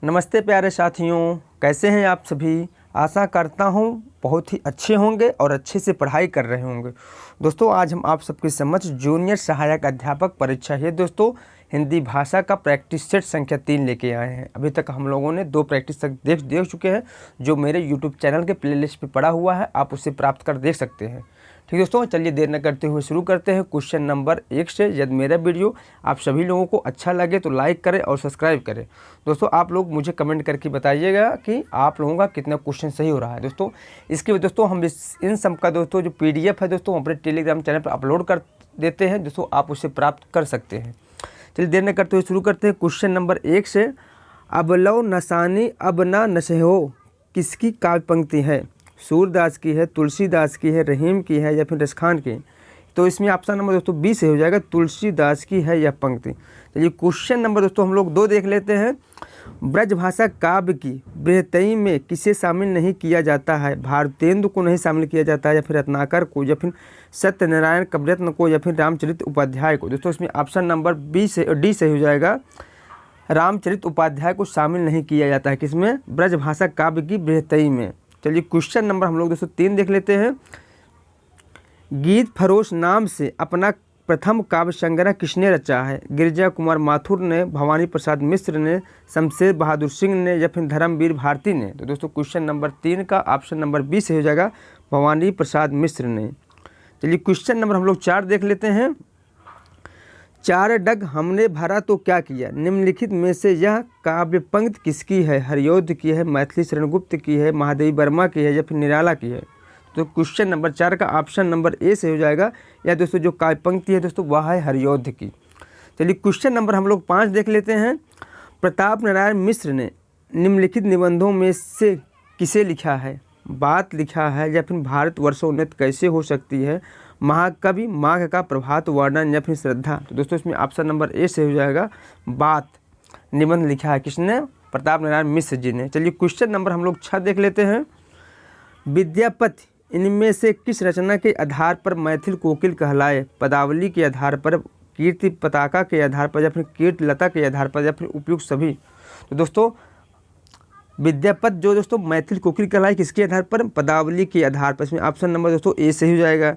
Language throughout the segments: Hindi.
नमस्ते प्यारे साथियों, कैसे हैं आप सभी। आशा करता हूं बहुत ही अच्छे होंगे और अच्छे से पढ़ाई कर रहे होंगे। दोस्तों आज हम आप सबके समक्ष जूनियर सहायक अध्यापक परीक्षा है दोस्तों हिंदी भाषा का प्रैक्टिस सेट संख्या 3 लेके आए हैं। अभी तक हम लोगों ने 2 प्रैक्टिस तक देख चुके हैं, जो मेरे यूट्यूब चैनल के प्लेलिस्ट पे पड़ा हुआ है, आप उसे प्राप्त कर देख सकते हैं। ठीक दोस्तों, चलिए देर न करते हुए शुरू करते हैं क्वेश्चन नंबर 1 से। यदि मेरा वीडियो आप सभी लोगों को अच्छा लगे तो लाइक करें और सब्सक्राइब करें। दोस्तों आप लोग मुझे कमेंट करके बताइएगा कि आप लोगों का कितना क्वेश्चन सही हो रहा है। दोस्तों इसके बाद दोस्तों हम इन सब का दोस्तों जो PDF है दोस्तों अपने टेलीग्राम चैनल पर अपलोड कर देते हैं। दोस्तों आप उसे प्राप्त कर सकते हैं। चलिए देर न करते हुए शुरू करते हैं क्वेश्चन नंबर 1 से। अबलो नसानी अब ना नशे हो किसकी काव्य पंक्ति है। सूरदास की है, तुलसीदास की है, रहीम की है या फिर रसखान की। तो इसमें ऑप्शन नंबर दोस्तों 20 से हो जाएगा, तुलसीदास की है यह पंक्ति। चलिए क्वेश्चन नंबर दोस्तों हम लोग 2 देख लेते हैं। ब्रजभाषा काव्य की बृहतई में किसे शामिल नहीं किया जाता है। भारतेंदु को नहीं शामिल किया जाता है, या फिर रत्नाकर को, या फिर सत्यनारायण कविरत्न को, या फिर रामचरित उपाध्याय को। दोस्तों इसमें ऑप्शन नंबर डी से हो जाएगा, रामचरित उपाध्याय को शामिल नहीं किया जाता है। किसमें? ब्रजभाषा काव्य की बृहतई में। चलिए क्वेश्चन नंबर हम लोग दोस्तों 3 देख लेते हैं। गीत फरोश नाम से अपना प्रथम काव्य संग्रह किसने रचा है। गिरिजा कुमार माथुर ने, भवानी प्रसाद मिश्र ने, शमशेर बहादुर सिंह ने, या फिर धर्मवीर भारती ने। तो दोस्तों क्वेश्चन नंबर 3 का ऑप्शन नंबर 20 से हो जाएगा, भवानी प्रसाद मिश्र ने। चलिए क्वेश्चन नंबर हम लोग 4 देख लेते हैं। 4 डग हमने भरा तो क्या किया। निम्नलिखित में से यह काव्य पंक्ति किसकी है। हरियोध की है, मैथिली शरण गुप्त की है, महादेवी वर्मा की है, या फिर निराला की है। तो क्वेश्चन नंबर 4 का ऑप्शन नंबर ए से हो जाएगा। या दोस्तों जो काव्य पंक्ति है दोस्तों वह है हरियोध की। चलिए क्वेश्चन नंबर हम लोग 5 देख लेते हैं। प्रताप नारायण मिश्र ने निम्नलिखित निबंधों में से किसे लिखा है। बात लिखा है, या फिर भारत वर्षोन्नत कैसे हो सकती है, महाकवि, माघ का प्रभात वर्णन, या फिर श्रद्धा। तो दोस्तों इसमें ऑप्शन नंबर ए से हो जाएगा, बात निबंध लिखा है किसने, प्रताप नारायण मिश्र जी ने। चलिए क्वेश्चन नंबर हम लोग 6 देख लेते हैं। विद्यापति इनमें से किस रचना के आधार पर मैथिल कोकिल कहलाए। पदावली के आधार पर, कीर्ति पताका के आधार पर, या फिर कीर्ति लता के आधार पर, या फिर उपयुक्त सभी। तो दोस्तों विद्यापति जो दोस्तों मैथिल कोकिल कहलाए किसके आधार पर, पदावली के आधार पर। इसमें ऑप्शन नंबर दोस्तों ए से हो जाएगा।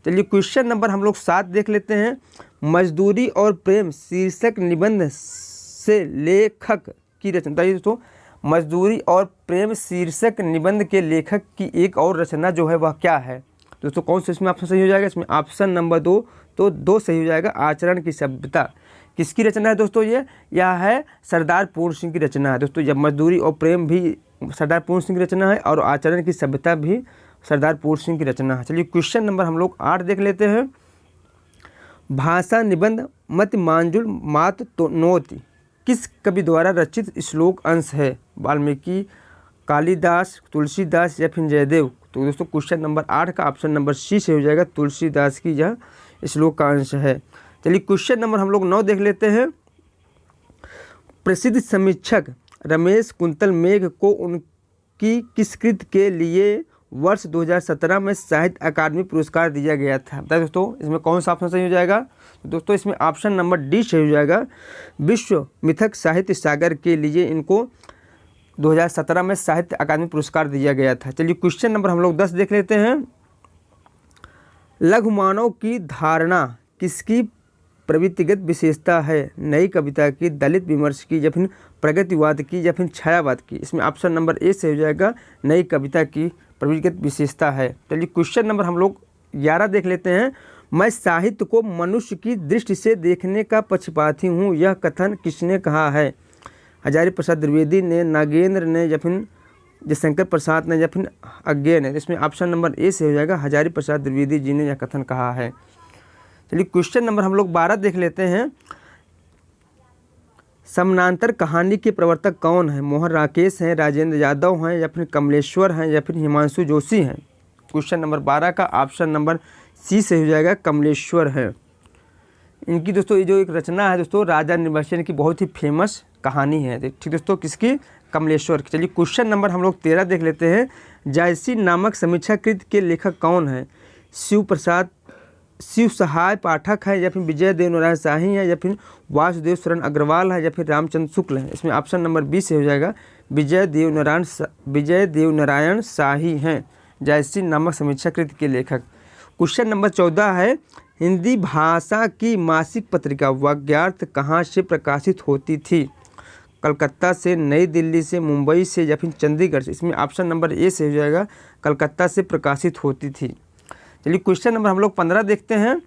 चलिए क्वेश्चन नंबर हम लोग 7 देख लेते हैं। मजदूरी और प्रेम शीर्षक निबंध से लेखक की रचना। दोस्तों मजदूरी और प्रेम शीर्षक निबंध के लेखक की एक और रचना जो है वह क्या है। दोस्तों कौन सा इसमें ऑप्शन सही हो जाएगा। इसमें ऑप्शन नंबर 2 तो 2 सही हो जाएगा, आचरण की सभ्यता। किसकी रचना है दोस्तों यह है सरदार पूर्ण सिंह की रचना है। दोस्तों जब मजदूरी और प्रेम भी सरदार पूर्ण सिंह की रचना है और आचरण की सभ्यता भी सरदार पूर्ण सिंह की रचना है। चलिए क्वेश्चन नंबर हम लोग 8 देख लेते हैं। भाषा निबंध मत मांजुल मात तो नोति किस कवि द्वारा रचित श्लोक अंश है। वाल्मीकि, कालिदास, तुलसीदास, या फिर जयदेव। तो दोस्तों क्वेश्चन नंबर 8 का ऑप्शन नंबर सी से हो जाएगा, तुलसीदास की यह श्लोक का अंश है। चलिए क्वेश्चन नंबर हम लोग 9 देख लेते हैं। प्रसिद्ध समीक्षक रमेश कुंतल मेघ को उनकी किस कृति के लिए वर्ष 2017 में साहित्य अकादमी पुरस्कार दिया गया था। बताइए दोस्तों इसमें कौन सा ऑप्शन सही हो जाएगा। तो दोस्तों इसमें ऑप्शन नंबर डी सही हो जाएगा, विश्व मिथक साहित्य सागर के लिए इनको 2017 में साहित्य अकादमी पुरस्कार दिया गया था। चलिए क्वेश्चन नंबर हम लोग 10 देख लेते हैं। लघु मानव की धारणा किसकी प्रवृत्तिगत विशेषता है। नई कविता की, दलित विमर्श की, या फिर प्रगतिवाद की, या फिर छायावाद की। इसमें ऑप्शन नंबर ए से हो जाएगा, नई कविता की प्रवृत्तिगत विशेषता है। चलिए क्वेश्चन नंबर हम लोग 11 देख लेते हैं। मैं साहित्य को मनुष्य की दृष्टि से देखने का पक्षपाती हूँ, यह कथन किसने कहा है। हजारी प्रसाद द्विवेदी ने, नागेंद्र ने, या फिर जयशंकर प्रसाद ने, या फिर अज्ञे ने। इसमें ऑप्शन नंबर ए से हो जाएगा, हजारी प्रसाद द्विवेदी जी ने यह कथन कहा है। चलिए क्वेश्चन नंबर हम लोग 12 देख लेते हैं। समानांतर कहानी के प्रवर्तक कौन है। मोहन राकेश हैं, राजेंद्र यादव हैं, या फिर कमलेश्वर हैं, या फिर हिमांशु जोशी हैं। क्वेश्चन नंबर 12 का ऑप्शन नंबर सी से हो जाएगा, कमलेश्वर है। इनकी दोस्तों ये जो एक रचना है दोस्तों राजा निर्वचन की बहुत ही फेमस कहानी है। ठीक दोस्तों किसकी, कमलेश्वर की। चलिए क्वेश्चन नंबर हम लोग 13 देख लेते हैं। जायसी नामक समीक्षा कृत के लेखक कौन है। शिव सहाय पाठक है, या फिर विजय देवनारायण शाही है, या फिर वासुदेव शरण अग्रवाल है, या फिर रामचंद्र शुक्ल है। इसमें ऑप्शन नंबर 20 से हो जाएगा विजय देवनारायण शाही हैं, जयश्री नामक समीक्षा कृति के लेखक। क्वेश्चन नंबर 14 है, हिंदी भाषा की मासिक पत्रिका वाग्यार्थ कहाँ से प्रकाशित होती थी? कलकत्ता से, नई दिल्ली से, मुंबई से, या फिर चंडीगढ़ से। इसमें ऑप्शन नंबर ए से हो जाएगा कलकत्ता से प्रकाशित होती थी। चलिए क्वेश्चन नंबर हम लोग 15 देखते हैं।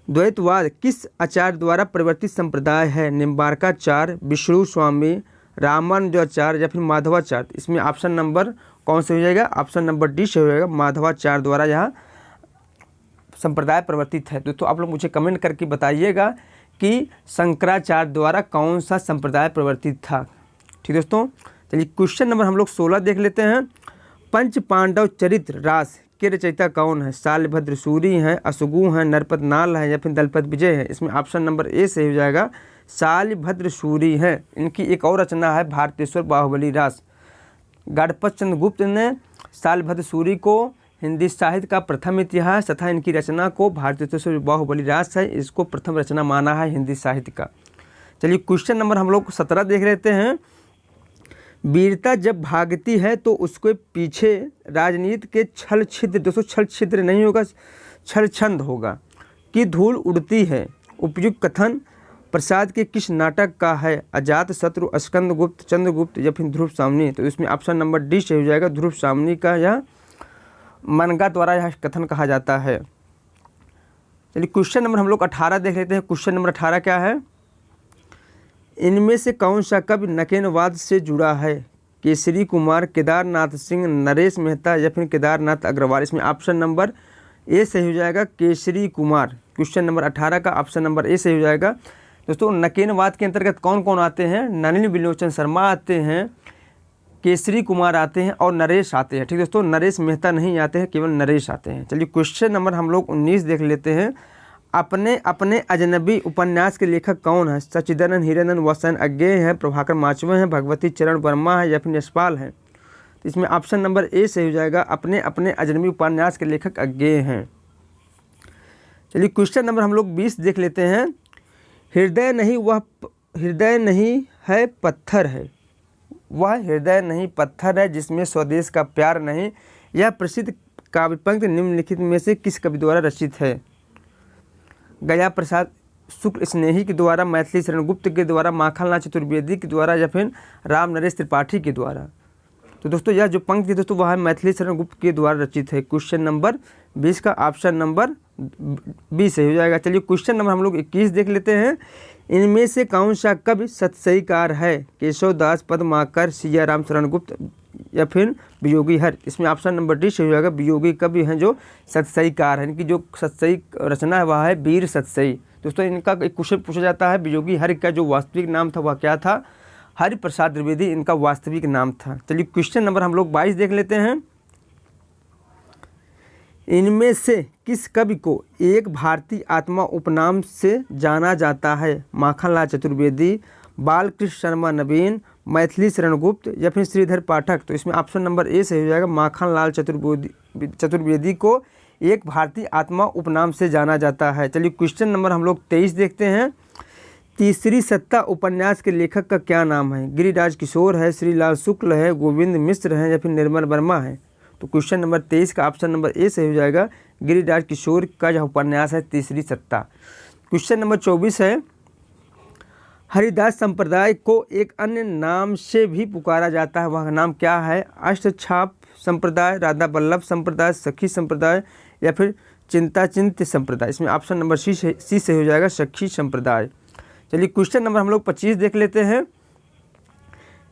द्वैतवाद किस आचार्य द्वारा परिवर्तित संप्रदाय है? निम्बार्काचार्य, विष्णु स्वामी, रामानुजाचार्य, या फिर माधवाचार्य। इसमें ऑप्शन नंबर कौन से हो जाएगा? ऑप्शन नंबर डी से हो जाएगा माधवाचार्य द्वारा यह संप्रदाय परिवर्तित है। दोस्तों आप लोग मुझे कमेंट करके बताइएगा कि शंकराचार्य द्वारा कौन सा संप्रदाय परिवर्तित था। ठीक दोस्तों, चलिए क्वेश्चन नंबर हम लोग 16 देख लेते हैं। पंच पांडव चरित्र रास के रचयिता कौन है? शालभद्र सूरी हैं, असुगु हैं, नरपत नाल है, या फिर दलपत विजय है। इसमें ऑप्शन नंबर ए से हो जाएगा शालभद्र सूरी हैं। इनकी एक और रचना है भारतेश्वर बाहुबली रास। गणपत चंद्र गुप्त ने शालभद्र सूरी को हिंदी साहित्य का प्रथम इतिहास तथा इनकी रचना को भारतेश्वर बाहुबली रास है, इसको प्रथम रचना माना है हिंदी साहित्य का। चलिए क्वेश्चन नंबर हम लोग 17 देख लेते हैं। वीरता जब भागती है तो उसके पीछे राजनीति के छल छिद्र, दोस्तों छल छिद्र नहीं होगा, छल छंद होगा, कि धूल उड़ती है। उपयुक्त कथन प्रसाद के किस नाटक का है? अजात शत्रु, स्कंदगुप्त, चंद्रगुप्त, या फिर ध्रुव सामनी। तो इसमें ऑप्शन नंबर डी से हो जाएगा ध्रुव सामनी का यह मनगा द्वारा यह कथन कहा जाता है। चलिए क्वेश्चन नंबर हम लोग 18 देख लेते हैं। क्वेश्चन नंबर 18 क्या है? इनमें से कौन सा कवि नकेनवाद से जुड़ा है? केसरी कुमार, केदारनाथ सिंह, नरेश मेहता, या फिर केदारनाथ अग्रवाल। इसमें ऑप्शन नंबर ए से हो जाएगा केसरी कुमार। क्वेश्चन नंबर 18 का ऑप्शन नंबर ए से हो जाएगा। दोस्तों नकेनवाद के अंतर्गत कौन कौन आते हैं? नलिनी विलोचन शर्मा आते हैं, केसरी कुमार आते हैं और नरेश आते हैं। ठीक दोस्तों, नरेश मेहता नहीं आते हैं, केवल नरेश आते हैं। चलिए क्वेश्चन नंबर हम लोग 19 देख लेते हैं। अपने अपने अजनबी उपन्यास के लेखक कौन है? सच्चिदानंद हिरानंद वसन अज्ञेय हैं, प्रभाकर माचवे हैं, भगवती चरण वर्मा है, या फिर यशपाल हैं। तो इसमें ऑप्शन नंबर ए से हो जाएगा अपने अपने अजनबी उपन्यास के लेखक अज्ञेय हैं। चलिए क्वेश्चन नंबर हम लोग 20 देख लेते हैं। हृदय नहीं है पत्थर है, वह हृदय नहीं पत्थर है जिसमें स्वदेश का प्यार नहीं। यह प्रसिद्ध काव्य पंक्ति निम्नलिखित में से किस कवि द्वारा रचित है? गया प्रसाद शुक्ल स्नेही के द्वारा, मैथिली शरण गुप्त के द्वारा, माखनलाल चतुर्वेदी के द्वारा, या फिर राम नरेश त्रिपाठी के द्वारा। तो दोस्तों यह जो पंक्ति दोस्तों वह मैथिली शरण गुप्त के द्वारा रचित है। क्वेश्चन नंबर 20 का ऑप्शन नंबर बी से हो जाएगा। चलिए क्वेश्चन नंबर हम लोग 21 देख लेते हैं। इनमें से कौन सा कवि सतसईकार है? केशव दास, पद्माकर, सिया राम शरण गुप्त, या फिर वियोगी हर। इसमें ऑप्शन नंबर डी से हो जाएगा वियोगी कवि हैं जो सतसईकार है। इनकी जो सतसई रचना है वह है वीर सतसई। दोस्तों इनका एक क्वेश्चन पूछा जाता है, वियोगी हर का जो वास्तविक नाम था वह क्या था? हरि प्रसाद द्विवेदी इनका वास्तविक नाम था। चलिए क्वेश्चन नंबर हम लोग 22 देख लेते हैं। इनमें से किस कवि को एक भारतीय आत्मा उपनाम से जाना जाता है? माखनलाल चतुर्वेदी, बालकृष्ण शर्मा नवीन, मैथिली शरण गुप्त, या फिर श्रीधर पाठक। तो इसमें ऑप्शन नंबर ए से हो जाएगा माखनलाल चतुर्वेदी को एक भारतीय आत्मा उपनाम से जाना जाता है। चलिए क्वेश्चन नंबर हम लोग 23 देखते हैं। तीसरी सत्ता उपन्यास के लेखक का क्या नाम है? गिरिराज किशोर है, श्रीलाल शुक्ल है, गोविंद मिश्र है, या फिर निर्मल वर्मा है। तो क्वेश्चन नंबर 23 का ऑप्शन नंबर ए से हो जाएगा गिरिराज किशोर का यह उपन्यास है तीसरी सत्ता। क्वेश्चन नंबर 24 है। हरिदास संप्रदाय को एक अन्य नाम से भी पुकारा जाता है, वह नाम क्या है? अष्टछाप संप्रदाय, राधा बल्लभ संप्रदाय, सखी संप्रदाय, या फिर चिंताचिंत्य संप्रदाय। इसमें ऑप्शन नंबर सी से हो जाएगा सखी संप्रदाय। चलिए क्वेश्चन नंबर हम लोग 25 देख लेते हैं।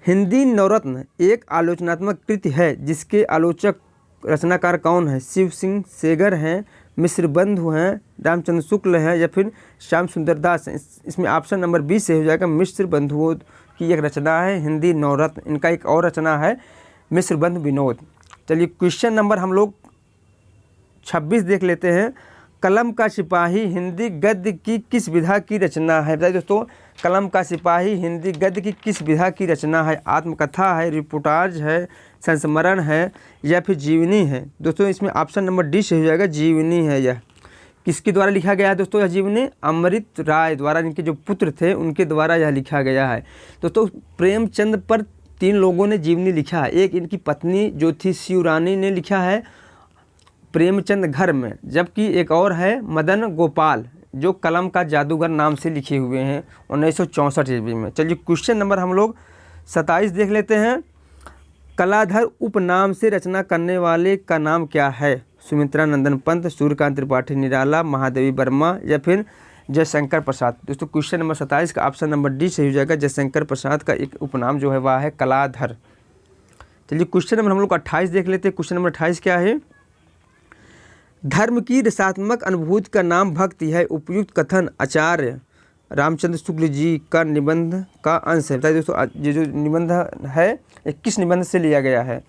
हिंदी नवरत्न एक आलोचनात्मक कृति है जिसके आलोचक रचनाकार कौन है? शिव सिंह सेगर हैं, मिश्र बंधु हैं, रामचंद्र शुक्ल हैं, या फिर श्याम सुंदर दास हैं। इसमें ऑप्शन नंबर बी से हो जाएगा मिश्र बंधुओं की एक रचना है हिंदी नवरत्न। इनका एक और रचना है मिश्र बंधु विनोद। चलिए क्वेश्चन नंबर हम लोग 26 देख लेते हैं। कलम का सिपाही हिंदी गद्य की किस विधा की रचना है? बताइए दोस्तों, कलम का सिपाही हिंदी गद्य की किस विधा की रचना है? आत्मकथा है, रिपोर्टाज है, संस्मरण है, या फिर जीवनी है। दोस्तों इसमें ऑप्शन नंबर डी से हो जाएगा जीवनी है। यह किसके द्वारा लिखा गया है दोस्तों यह जीवनी? अमृत राय द्वारा, इनके जो पुत्र थे उनके द्वारा यह लिखा गया है। दोस्तों प्रेमचंद पर 3 लोगों ने जीवनी लिखा है। एक इनकी पत्नी जो थी शिवरानी ने लिखा है प्रेमचंद घर में, जबकि एक और है मदन गोपाल जो कलम का जादूगर नाम से लिखे हुए हैं 1964 ईस्वी में। चलिए क्वेश्चन नंबर हम लोग 27 देख लेते हैं। कलाधर उपनाम से रचना करने वाले का नाम क्या है? सुमित्रा नंदन पंत, सूर्यकांत त्रिपाठी निराला, महादेवी वर्मा या फिर जयशंकर प्रसाद। दोस्तों क्वेश्चन नंबर 27 का ऑप्शन नंबर डी सही हो जाएगा। जयशंकर प्रसाद का एक उपनाम जो है वह है कलाधर। चलिए क्वेश्चन नंबर हम लोग 28 देख लेते हैं। क्वेश्चन नंबर 28 क्या है? धर्म की रसात्मक अनुभूति का नाम भक्ति है। उपयुक्त कथन आचार्य रामचंद्र शुक्ल जी का निबंध का अंश है। बताइए दोस्तों ये जो निबंध है ये किस निबंध से लिया गया है?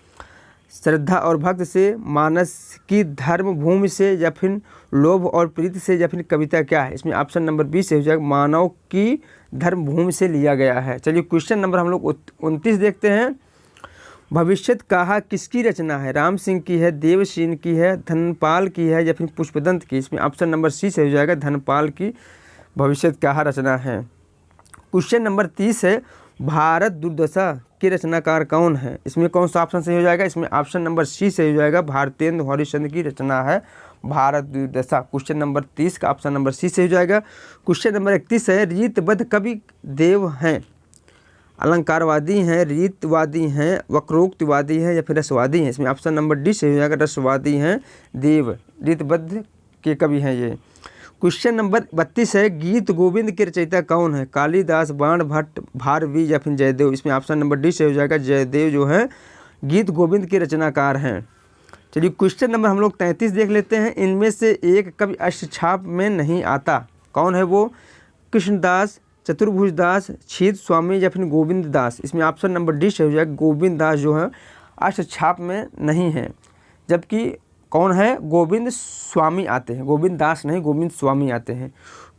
श्रद्धा और भक्त से, मानस की धर्म भूमि से या फिर लोभ और प्रीति से या फिर कविता क्या है? इसमें ऑप्शन नंबर बी से हो जाएगा, मानव की धर्म भूमि से लिया गया है। चलिए क्वेश्चन नंबर हम लोग 29 देखते हैं। भविष्यत कहा किसकी रचना है? राम सिंह की है, देवसेन की है, धनपाल की है या फिर पुष्पदंत की? इसमें ऑप्शन नंबर सी से हो जाएगा, धनपाल की भविष्यत कहा रचना है। क्वेश्चन नंबर 30 है। भारत दुर्दशा के रचनाकार कौन है? इसमें कौन सा ऑप्शन सही हो जाएगा? इसमें ऑप्शन नंबर सी सही हो जाएगा, भारतेंदु हरिश्चंद्र की रचना है भारत दुर्दशा। क्वेश्चन नंबर 30 का ऑप्शन नंबर सी सही हो जाएगा। क्वेश्चन नंबर 31 है। रीतबद्ध कवि देव हैं, अलंकारवादी हैं, रीतवादी हैं, वक्रोक्तिवादी हैं या फिर रसवादी हैं? इसमें ऑप्शन नंबर डी सही हो जाएगा, रसवादी हैं देव, रीतबद्ध के कवि हैं ये। क्वेश्चन नंबर 32 है। गीत गोविंद के रचयिता कौन है? कालिदास, बाण भट्ट, भारवी या फिर जयदेव? इसमें ऑप्शन नंबर डी से हो जाएगा, जयदेव जो है गीत गोविंद के रचनाकार हैं। चलिए क्वेश्चन नंबर हम लोग 33 देख लेते हैं। इनमें से एक कवि अष्टछाप में नहीं आता, कौन है वो? कृष्णदास, चतुर्भुज दास, छीत स्वामी या फिर गोविंद दास? इसमें ऑप्शन नंबर डी से हो जाएगा, गोविंद दास जो है अष्टछाप में नहीं है, जबकि कौन है? गोविंद स्वामी आते हैं, गोविंद दास नहीं, गोविंद स्वामी आते हैं।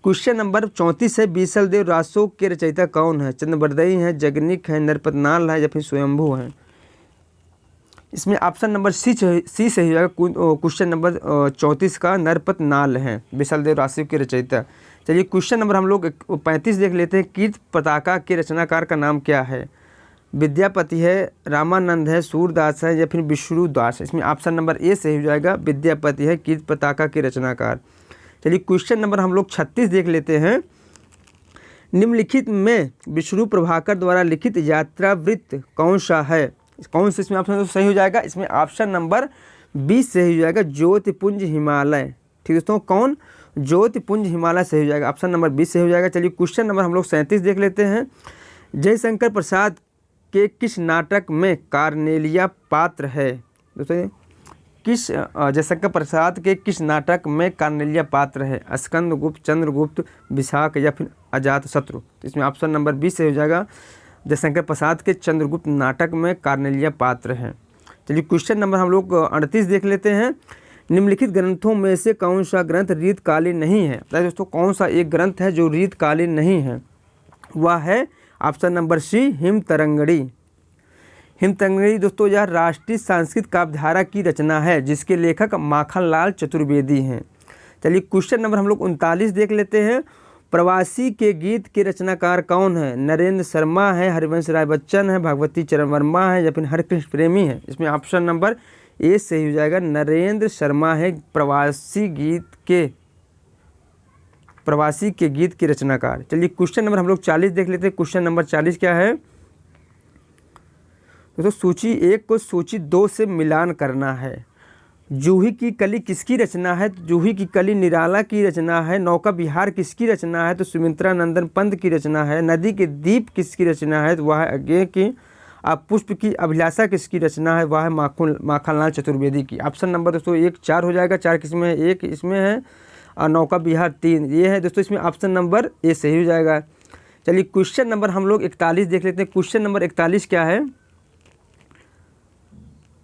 क्वेश्चन नंबर 34 है। बीसलदेव रासो के रचयिता कौन है? चंद्रबरदई हैं, जगनिक हैं, नरपतनाल है या फिर स्वयंभू हैं? इसमें ऑप्शन नंबर सी से हो जाएगा। क्वेश्चन नंबर 34 का नरपतनाल हैं बीसलदेव रासो के रचयिता। चलिए क्वेश्चन नंबर हम लोग 35 देख लेते हैं। कीर्त पताका के रचनाकार का नाम क्या है? विद्यापति है, रामानंद है, सूरदास है या फिर विष्णुदास? इसमें ऑप्शन नंबर ए सही हो जाएगा, विद्यापति है कीर्त पताका के रचनाकार। चलिए क्वेश्चन नंबर हम लोग 36 देख लेते हैं। निम्नलिखित में विष्णु प्रभाकर द्वारा लिखित यात्रा वृत्त कौन सा है? कौन सा इसमें ऑप्शन सही हो जाएगा? इसमें ऑप्शन नंबर 20 सही हो जाएगा, ज्योतिपुंज हिमालय। ठीक है दोस्तों, कौन? ज्योतिपुंज हिमालय सही हो जाएगा, ऑप्शन नंबर 20 सही हो जाएगा। चलिए क्वेश्चन नंबर हम लोग 37 देख लेते हैं। जयशंकर प्रसाद के किस नाटक में कार्नेलिया पात्र है? दोस्तों किस जयशंकर प्रसाद के किस नाटक में कार्नेलिया पात्र है? स्कंदगुप्त, चंद्रगुप्त, विशाख या फिर अजातशत्रु? इसमें ऑप्शन नंबर 20 से हो जाएगा, जयशंकर प्रसाद के चंद्रगुप्त नाटक में कार्नेलिया पात्र है। चलिए क्वेश्चन नंबर हम लोग 38 देख लेते हैं। निम्नलिखित ग्रंथों में से कौन सा ग्रंथ रीतकालीन नहीं है? दोस्तों कौन सा एक ग्रंथ है जो रीतकालीन नहीं है? वह है ऑप्शन नंबर सी, हिमतरंगिणी। हिमतरंगिणी दोस्तों यह राष्ट्रीय संस्कृत काव्यधारा की रचना है जिसके लेखक माखनलाल चतुर्वेदी हैं। चलिए क्वेश्चन नंबर हम लोग 39 देख लेते हैं। प्रवासी के गीत के रचनाकार कौन है? नरेंद्र शर्मा है, हरिवंश राय बच्चन है, भगवती चरण वर्मा है या फिर हरकृष्ण प्रेमी है? इसमें ऑप्शन नंबर ए सही हो जाएगा, नरेंद्र शर्मा है प्रवासी के गीत के रचनाकार। चलिए क्वेश्चन नंबर हम लोग 40 देख लेते हैं। क्वेश्चन नंबर 40 क्या है? तो सूची 1 को सूची 2 से मिलान करना है। जूही की कली किसकी रचना है? तो जूही की कली निराला की रचना है। नौका विहार किसकी रचना है? तो सुमित्रा नंदन पंत की रचना है। नदी के दीप किसकी रचना है? तो वह है अज्ञे की। अब पुष्प की अभिलाषा किसकी रचना है? वह है माखनलाल चतुर्वेदी की। ऑप्शन नंबर दोस्तों 1 4 हो जाएगा, 4 किसमें है? 1 इसमें है और नौका विहार 3 ये है दोस्तों, इसमें ऑप्शन नंबर ए सही हो जाएगा। चलिए क्वेश्चन नंबर हम लोग 41 देख लेते हैं। क्वेश्चन नंबर 41 क्या है?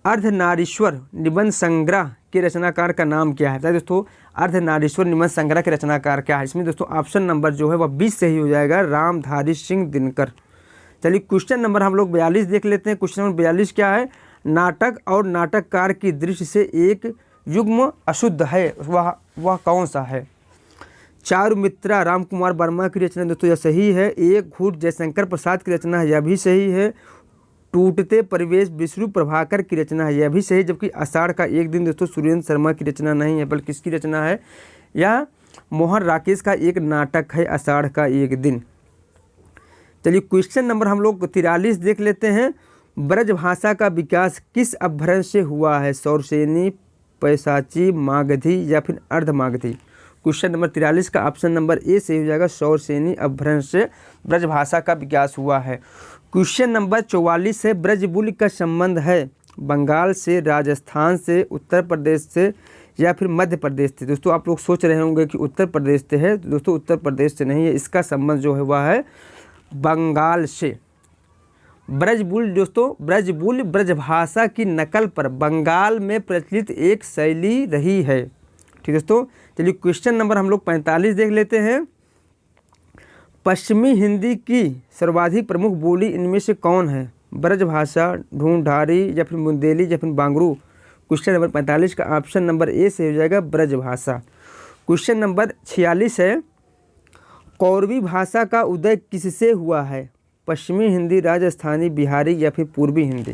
अर्धनारीश्वर निबंध संग्रह के रचनाकार का नाम क्या है? दोस्तों अर्धनारीश्वर निबंध संग्रह के रचनाकार क्या है? इसमें दोस्तों ऑप्शन नंबर जो है वह 20 सही हो जाएगा, रामधारी सिंह दिनकर। चलिए क्वेश्चन नंबर हम लोग 42 देख लेते हैं। क्वेश्चन नंबर 42 क्या है? नाटक और नाटककार की दृष्टि से एक युग्म अशुद्ध है वह कौन सा है? चारुमित्रा राम कुमार वर्मा की रचना दोस्तों यह सही है। एक घूट जयशंकर प्रसाद की रचना है, यह भी सही है। टूटते परिवेश विष्णु प्रभाकर की रचना है, यह भी सही। जबकि आषाढ़ का एक दिन दोस्तों सुरेंद्र शर्मा की रचना नहीं है, बल्कि किसकी रचना है? यह मोहन राकेश का एक नाटक है, आषाढ़ का एक दिन। चलिए क्वेश्चन नंबर हम लोग 43 देख लेते हैं। ब्रज भाषा का विकास किस अपभ्रंश से हुआ है? सौरसेनी, पैशाची, मागधी या फिर अर्धमागधी? क्वेश्चन नंबर 43 का ऑप्शन नंबर ए सही हो जाएगा, सौरसेनी अपभ्रंश से ब्रज भाषा का विकास हुआ है। क्वेश्चन नंबर 44 है, ब्रजबुल का संबंध है बंगाल से, राजस्थान से, उत्तर प्रदेश से या फिर मध्य प्रदेश से? दोस्तों आप लोग सोच रहे होंगे कि उत्तर प्रदेश से है, दोस्तों उत्तर प्रदेश से नहीं है, इसका संबंध जो है वह है बंगाल से। ब्रजबुल दोस्तों, ब्रजबुल ब्रजभाषा की नकल पर बंगाल में प्रचलित एक शैली रही है। ठीक दोस्तों, चलिए क्वेश्चन नंबर हम लोग 45 देख लेते हैं। पश्चिमी हिंदी की सर्वाधिक प्रमुख बोली इनमें से कौन है? ब्रजभाषा, ढूंढारी या फिर बुंदेली या फिर बांगरू? क्वेश्चन नंबर 45 का ऑप्शन नंबर ए से हो जाएगा, ब्रजभाषा। क्वेश्चन नंबर 46 है, कौरवी भाषा का उदय किससे हुआ है? पश्चिमी हिंदी, राजस्थानी, बिहारी या फिर पूर्वी हिंदी?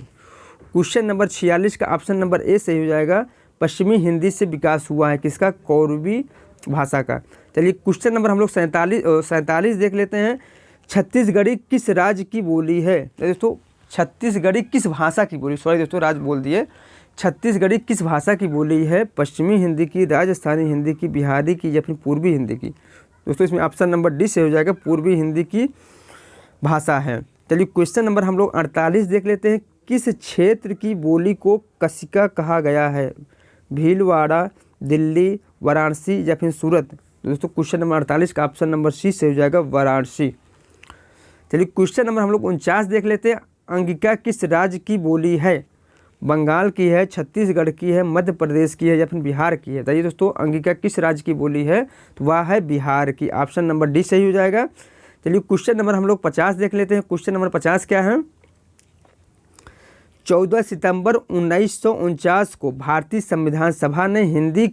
क्वेश्चन नंबर 46 का ऑप्शन नंबर ए सही हो जाएगा, पश्चिमी हिंदी से विकास हुआ है। किसका? कौरवी भाषा का। चलिए क्वेश्चन नंबर हम लोग 47 देख लेते हैं। छत्तीसगढ़ी किस राज्य की बोली है? दोस्तों छत्तीसगढ़ी किस भाषा की बोली, सॉरी दोस्तों राज्य बोल दिए। छत्तीसगढ़ी किस भाषा की बोली है? पश्चिमी हिंदी की, राजस्थानी हिंदी की, बिहारी की या फिर पूर्वी हिंदी की? दोस्तों इसमें ऑप्शन नंबर डी से हो जाएगा, पूर्वी हिंदी की भाषा है। चलिए क्वेश्चन नंबर हम लोग 48 देख लेते हैं। किस क्षेत्र की बोली को कशिका कहा गया है? भीलवाड़ा, दिल्ली, वाराणसी या फिर सूरत? दोस्तों क्वेश्चन नंबर 48 का ऑप्शन नंबर सी से हो जाएगा, वाराणसी। चलिए क्वेश्चन नंबर हम लोग 49 देख लेते हैं। अंगिका किस राज्य की बोली है? बंगाल की है, छत्तीसगढ़ की है, मध्य प्रदेश की है या फिर बिहार की है? बताइए दोस्तों अंगिका किस राज्य की बोली है? तो वह है बिहार की। ऑप्शन नंबर डी सही हो जाएगा। चलिए क्वेश्चन नंबर हम लोग 50 देख लेते हैं। क्वेश्चन नंबर 50 क्या है? 14 सितंबर 1949 को भारतीय संविधान सभा ने हिंदी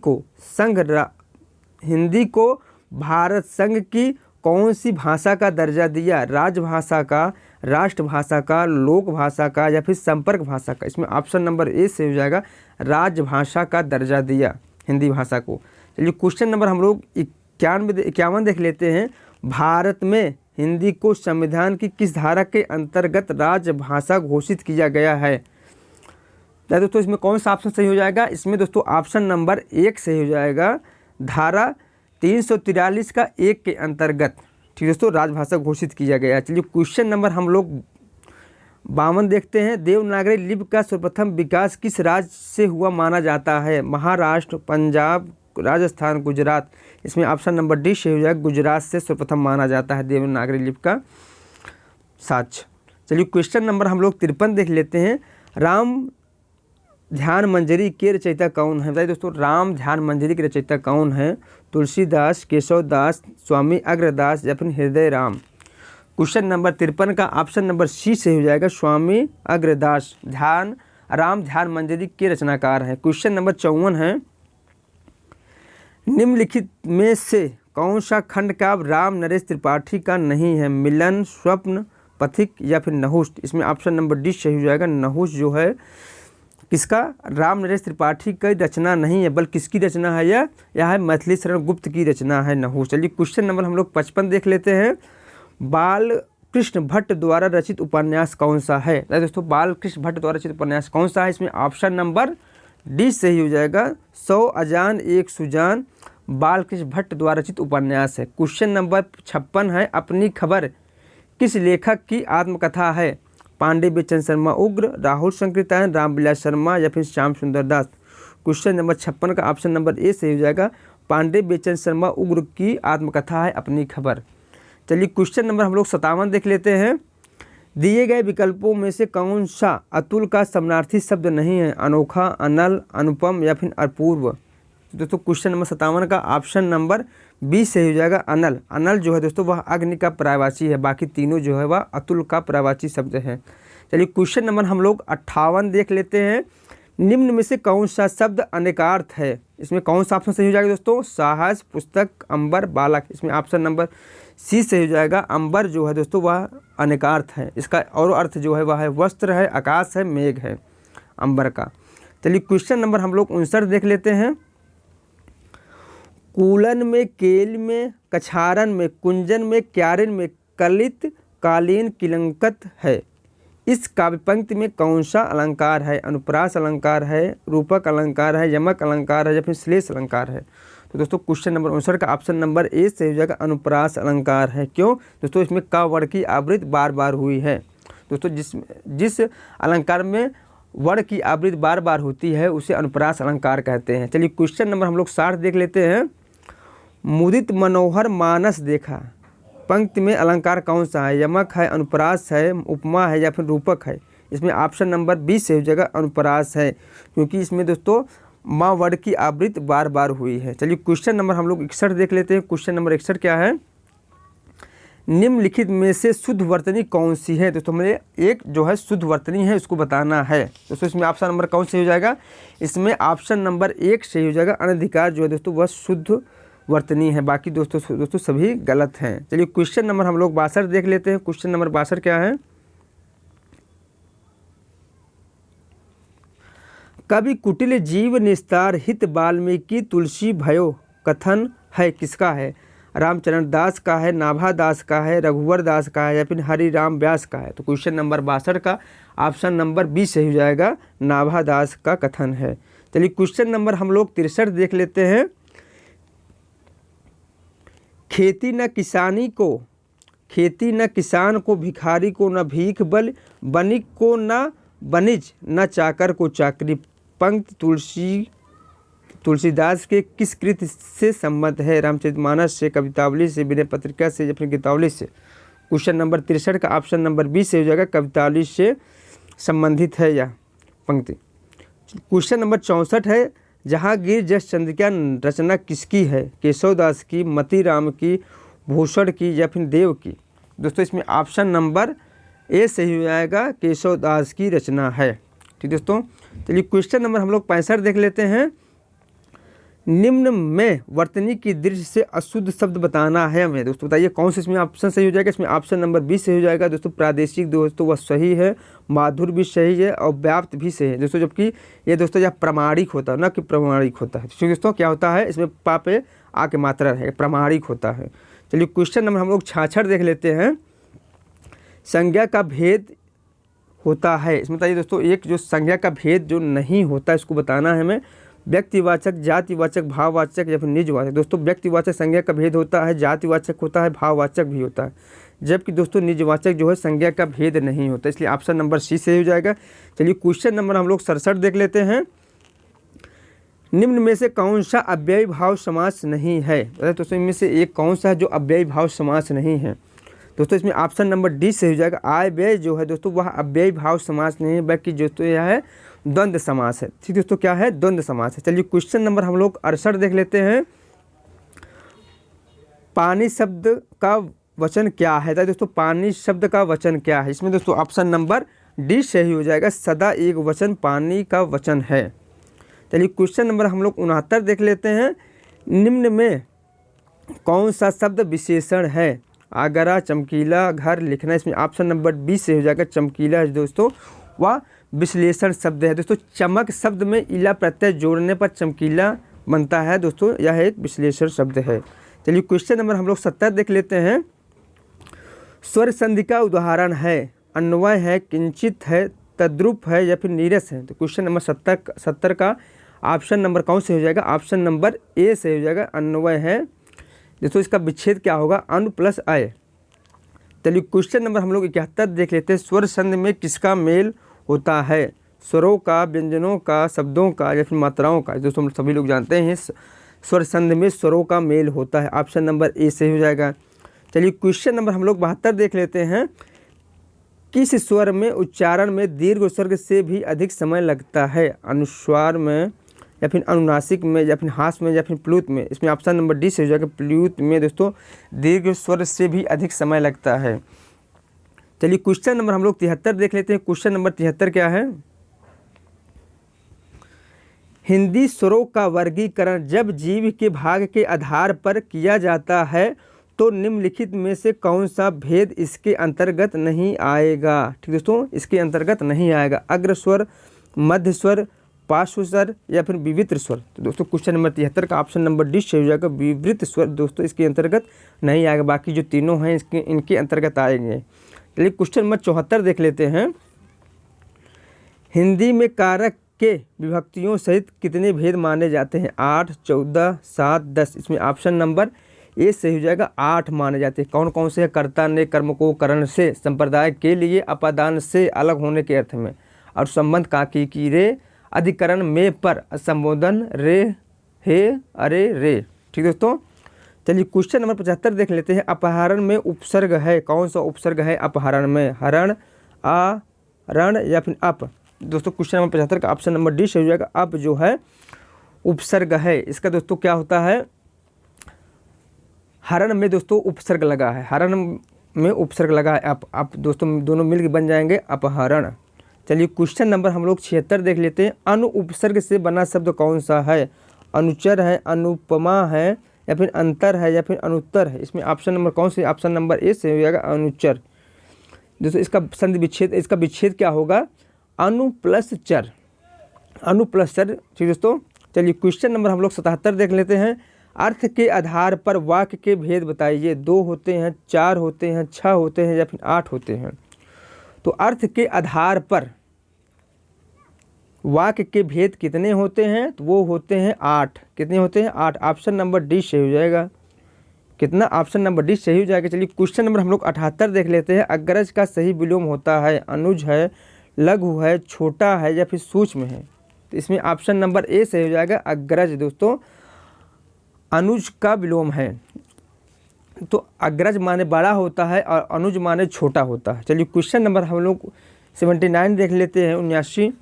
को भारत संघ की कौन सी भाषा का दर्जा दिया? राजभाषा का, राष्ट्रभाषा का, लोक भाषा का या फिर संपर्क भाषा का? इसमें ऑप्शन नंबर ए से हो जाएगा, राजभाषा का दर्जा दिया हिंदी भाषा को। चलिए क्वेश्चन नंबर हम लोग 51 देख लेते हैं। भारत में हिंदी को संविधान की किस धारा के अंतर्गत राजभाषा घोषित किया गया है? दोस्तों इसमें कौन सा ऑप्शन सही हो जाएगा? इसमें दोस्तों ऑप्शन नंबर 1 सही हो जाएगा, धारा 343 का 1 के अंतर्गत। ठीक दोस्तों, राजभाषा घोषित किया गया। चलिए क्वेश्चन नंबर हम लोग 52 देखते हैं। देवनागरी लिपि का सर्वप्रथम विकास किस राज्य से हुआ माना जाता है? महाराष्ट्र, पंजाब, राजस्थान, गुजरात? इसमें ऑप्शन नंबर डी से हो जाएगा, गुजरात से सर्वप्रथम माना जाता है देवनागरी लिपि का साक्ष्य। चलिए क्वेश्चन नंबर हम लोग 53 देख लेते हैं। राम ध्यान मंजरी के रचयिता कौन है? बताइए दोस्तों राम ध्यान मंजरी के रचयिता कौन है? तुलसीदास, केशवदास, स्वामी अग्रदास या फिर हृदय राम? क्वेश्चन नंबर 53 का ऑप्शन नंबर सी से हो जाएगा, स्वामी अग्रदास राम ध्यान मंजरी के रचनाकार हैं। क्वेश्चन नंबर 54 है, निम्नलिखित में से कौन सा खंड काव्य राम नरेश त्रिपाठी का नहीं है? मिलन, स्वप्न, पथिक या फिर नहुष? इसमें ऑप्शन नंबर डी सही हो जाएगा, नहुष जो है किसका? राम नरेश त्रिपाठी की रचना नहीं है, बल्कि किसकी रचना है? यह है मैथिली शरण गुप्त की रचना है, नहुष। चलिए क्वेश्चन नंबर हम लोग 55 देख लेते हैं। बाल कृष्ण भट्ट द्वारा रचित उपन्यास कौन सा है? दोस्तों बाल कृष्ण भट्ट द्वारा रचित उपन्यास कौन सा है? इसमें ऑप्शन नंबर डी सही हो जाएगा, 100 अजान एक सुजान बाल कृष्ण भट्ट द्वारा रचित उपन्यास है। क्वेश्चन नंबर 56 है, अपनी खबर किस लेखक की आत्मकथा है? पांडे बेचन शर्मा उग्र, राहुल संकृतायन, रामविलास शर्मा या फिर श्याम सुंदर दास? क्वेश्चन नंबर 56 का ऑप्शन नंबर ए सही हो जाएगा, पांडे बेचन शर्मा उग्र की आत्मकथा है अपनी खबर। चलिए क्वेश्चन नंबर हम लोग 57 देख लेते हैं। दिए गए विकल्पों में से कौन सा अतुल का समानार्थी शब्द नहीं है? अनोखा, अनल, अनुपम या फिर अपूर्व? दोस्तों क्वेश्चन नंबर 57 का ऑप्शन नंबर बी सही हो जाएगा, अनल। अनल जो है दोस्तों वह अग्नि का पर्यायवाची है, बाकी तीनों जो है वह अतुल का पर्यायवाची शब्द है। चलिए क्वेश्चन नंबर हम लोग 58 देख लेते हैं। निम्न में से कौन सा शब्द अनेकार्थ है? इसमें कौन सा ऑप्शन सही हो जाएगा दोस्तों? साहस, पुस्तक, अंबर, बालक। इसमें ऑप्शन नंबर सी सही हो जाएगा। अंबर जो है दोस्तों वह अनेकार्थ है। इसका और अर्थ जो है वह है वस्त्र है, आकाश है, मेघ है अंबर का। चलिए क्वेश्चन नंबर हम लोग 59 देख लेते हैं। कूलन में, केल में, कछारन में, कुंजन में, क्यारिन में कलित कालीन किलंकत है। इस काव्य पंक्ति में कौन सा अलंकार है? अनुप्रास अलंकार है, रूपक अलंकार है, यमक अलंकार है या फिर श्लेष अलंकार है? तो दोस्तों क्वेश्चन नंबर 59 का ऑप्शन नंबर ए से हो जाएगा अनुप्रास अलंकार है। क्यों दोस्तों? इसमें क वर्ण की आवृत्ति बार बार हुई है। दोस्तों जिस अलंकार में वर्ण की आवृत्ति बार बार होती है उसे अनुप्रास अलंकार कहते हैं। चलिए क्वेश्चन नंबर हम लोग 60 देख लेते हैं। मुदित मनोहर मानस देखा पंक्ति में अलंकार कौन सा है? यमक है, अनुप्रास है, उपमा है या फिर रूपक है? इसमें ऑप्शन नंबर बी से हो जाएगा अनुप्रास है, क्योंकि इसमें दोस्तों माँ वर्ण की आवृत्ति बार बार हुई है। चलिए क्वेश्चन नंबर हम लोग 61 देख लेते हैं। क्वेश्चन नंबर 61 क्या है? निम्नलिखित में से शुद्ध वर्तनी कौन सी है? दोस्तों हमें एक जो है शुद्ध वर्तनी है उसको बताना है। दोस्तों इसमें ऑप्शन नंबर कौन सही हो जाएगा? इसमें ऑप्शन नंबर 1 सही हो जाएगा। अनधिकार जो है दोस्तों वह शुद्ध वर्तनी है, बाकी दोस्तों सभी गलत हैं। चलिए क्वेश्चन नंबर हम लोग 62 देख लेते हैं। क्वेश्चन नंबर 62 क्या है? कवि कुटिल जीव निस्तार हित वाल्मीकि तुलसी भयो कथन है किसका है? रामचरण दास का है, नाभा दास का है, रघुवर दास का है या फिर हरिराम व्यास का है? तो क्वेश्चन नंबर 62 का ऑप्शन नंबर बी सही हो जाएगा, नाभा दास का कथन है। चलिए क्वेश्चन नंबर हम लोग 63 देख लेते हैं। खेती न किसान को भिखारी को न भीख बल, बनिक को न बनिज न चाकर को चाकरी। पंक्ति तुलसीदास के किस कृति से संबद्ध है? रामचरितमानस से, कवितावली से, विनय पत्रिका से या फिर गीतावली से? क्वेश्चन नंबर 63 का ऑप्शन नंबर बी से हो जाएगा, कवितावली से संबंधित है यह पंक्ति। क्वेश्चन नंबर 64 है। जहांगीर जस चंद्रिका रचना किसकी है? केशवदास की, मतीराम की, भूषण की या फिर देव की? दोस्तों इसमें ऑप्शन नंबर ए सही हो जाएगा, केशवदास की रचना है। ठीक दोस्तों, चलिए क्वेश्चन नंबर हम लोग 65 देख लेते हैं। निम्न में वर्तनी की दृष्टि से अशुद्ध शब्द बताना है हमें। दोस्तों बताइए कौन सा इसमें ऑप्शन सही हो जाएगा? इसमें ऑप्शन नंबर बी सही हो जाएगा। दोस्तों प्रादेशिक दोस्तों वह सही है, माधुर भी सही है और व्याप्त भी सही है दोस्तों, जबकि ये दोस्तों यह प्रमाणिक होता है, न कि प्रमाणिक होता है। तो दोस्तों क्या होता है? इसमें पापे आ के मात्रा है, प्रमाणिक होता है। चलिए क्वेश्चन नंबर हम लोग 66 देख लेते हैं। संज्ञा का भेद होता है, इसमें बताइए दोस्तों एक जो संज्ञा का भेद जो नहीं होता इसको बताना है हमें। व्यक्तिवाचक, जातिवाचक, भाववाचक या फिर निजवाचक? दोस्तों व्यक्तिवाचक संज्ञा का भेद होता है, जातिवाचक होता है, भाववाचक भी होता है, जबकि दोस्तों निजवाचक जो है संज्ञा का भेद नहीं होता, इसलिए ऑप्शन नंबर सी सही हो जाएगा। चलिए क्वेश्चन नंबर हम लोग 67 देख लेते हैं। निम्न में से कौन सा अव्ययी भाव समास नहीं है? दोस्तों इनमें से एक कौन सा है जो अव्ययी भाव समास नहीं है? दोस्तों इसमें ऑप्शन नंबर डी सही हो जाएगा। आय व्यय जो है दोस्तों वह अव्ययी भाव समास नहीं है, बल्कि दोस्तों यह है द्वंद्व समास है। ठीक दोस्तों, क्या है? द्वंद्व समास है। चलिए क्वेश्चन नंबर हम लोग 68 देख लेते हैं। पानी शब्द का वचन क्या है? दोस्तों पानी शब्द का वचन क्या है? इसमें दोस्तों ऑप्शन नंबर डी सही हो जाएगा, सदा एक वचन पानी का वचन है। चलिए क्वेश्चन नंबर हम लोग 69 देख लेते हैं। निम्न में कौन सा शब्द विशेषण है? आगरा, चमकीला, घर, लिखना? इसमें ऑप्शन नंबर बी से हो जाएगा, चमकीला है दोस्तों वह विश्लेषण शब्द है। दोस्तों चमक शब्द में इला प्रत्यय जोड़ने पर चमकीला बनता है दोस्तों, यह एक विश्लेषण शब्द है। चलिए क्वेश्चन नंबर हम लोग 70 देख लेते हैं। स्वर संधि का उदाहरण है, अन्वय है, किंचित है, तद्रुप है या फिर नीरस है? तो क्वेश्चन नंबर 70 का ऑप्शन नंबर कौन से हो जाएगा? ऑप्शन नंबर ए से हो जाएगा, अन्वय है। दोस्तों इसका विच्छेद क्या होगा? अन प्लस अय। चलिए क्वेश्चन नंबर हम लोग 71 देख लेते हैं। स्वर संधि में किसका मेल होता है? स्वरों का, व्यंजनों का, शब्दों का या फिर मात्राओं का? दोस्तों हम सभी लोग जानते हैं स्वर संधि में स्वरों का मेल होता है, ऑप्शन नंबर ए से हो जाएगा। चलिए क्वेश्चन नंबर हम लोग 72 देख लेते हैं। किस स्वर में उच्चारण में दीर्घ उपसर्ग से भी अधिक समय लगता है? अनुस्वार में या फिर अनुनासिक में या फिर हास में या फिर प्लूत में? इसमें ऑप्शन नंबर डी से हो जाएगा, प्लूत में दोस्तों दीर्घ स्वर से भी अधिक समय लगता है। चलिए क्वेश्चन नंबर हम लोग 73 देख लेते हैं। क्वेश्चन नंबर 73 क्या है? हिंदी स्वरों का वर्गीकरण जब जीव के भाग के आधार पर किया जाता है तो निम्नलिखित में से कौन सा भेद इसके अंतर्गत नहीं आएगा। ठीक दोस्तों, इसके अंतर्गत नहीं आएगा। अग्र स्वर, मध्य स्वर, पार्श्व स्वर या फिर विवृत स्वर। तो दोस्तों क्वेश्चन नंबर 73 का ऑप्शन नंबर डी सही हो जाएगा। विवृत स्वर दोस्तों इसके अंतर्गत नहीं आएगा, बाकी जो तीनों हैं इनके अंतर्गत आएंगे। चलिए क्वेश्चन नंबर 74 देख लेते हैं। हिंदी में कारक के विभक्तियों सहित कितने भेद माने जाते हैं? 8, 14, 7, 10। इसमें ऑप्शन नंबर ए सही हो जाएगा। 8 माने जाते हैं। कौन कौन से हैं? कर्ता ने कर्म को करण से, संप्रदाय के लिए, अपादान से अलग होने के अर्थ में, और संबंध का की रे, अधिकरण में, पर, संबोधन रे, हे, अरे, रे। ठीक दोस्तों, चलिए क्वेश्चन नंबर 75 देख लेते हैं। अपहरण में उपसर्ग है, कौन सा उपसर्ग है अपहरण में? हरण, आ, रण या फिर अप। दोस्तों क्वेश्चन नंबर 75 का ऑप्शन नंबर डी सही हो जाएगा। अप जो है उपसर्ग है। इसका दोस्तों क्या होता है? हरण में दोस्तों उपसर्ग लगा है, हरण में उपसर्ग लगा है अप दोस्तों दोनों मिलकर बन जाएंगे अपहरण। चलिए क्वेश्चन नंबर हम लोग 76 देख लेते हैं। अनु उपसर्ग से बना शब्द कौन सा है? अनुचर है, अनुपमा है या फिर अंतर है या फिर अनुत्तर है। इसमें ऑप्शन नंबर कौन से? ऑप्शन नंबर ए से हो जाएगा अनुचर। दोस्तों इसका संधि विच्छेद, इसका विच्छेद क्या होगा? अनु प्लस चर, अनु प्लस चर। ठीक दोस्तों, चलिए क्वेश्चन नंबर हम लोग 77 देख लेते हैं। अर्थ के आधार पर वाक्य के भेद बताइए। 2 होते हैं, 4 होते हैं, 6 होते हैं या फिर 8 होते हैं। तो अर्थ के आधार पर वाक्य के भेद कितने होते हैं? तो वो होते हैं 8। कितने होते हैं? 8। ऑप्शन नंबर डी सही हो जाएगा। कितना? ऑप्शन नंबर डी सही हो जाएगा। चलिए क्वेश्चन नंबर हम लोग 78 देख लेते हैं। अग्रज का सही विलोम होता है अनुज है, लघु है, छोटा है या फिर सूक्ष्म है। तो इसमें ऑप्शन नंबर ए सही हो जाएगा। अग्रज दोस्तों अनुज का विलोम है। तो अग्रज माने बड़ा होता है और अनुज माने छोटा होता है। चलिए क्वेश्चन नंबर हम लोग 79 देख लेते हैं। 79,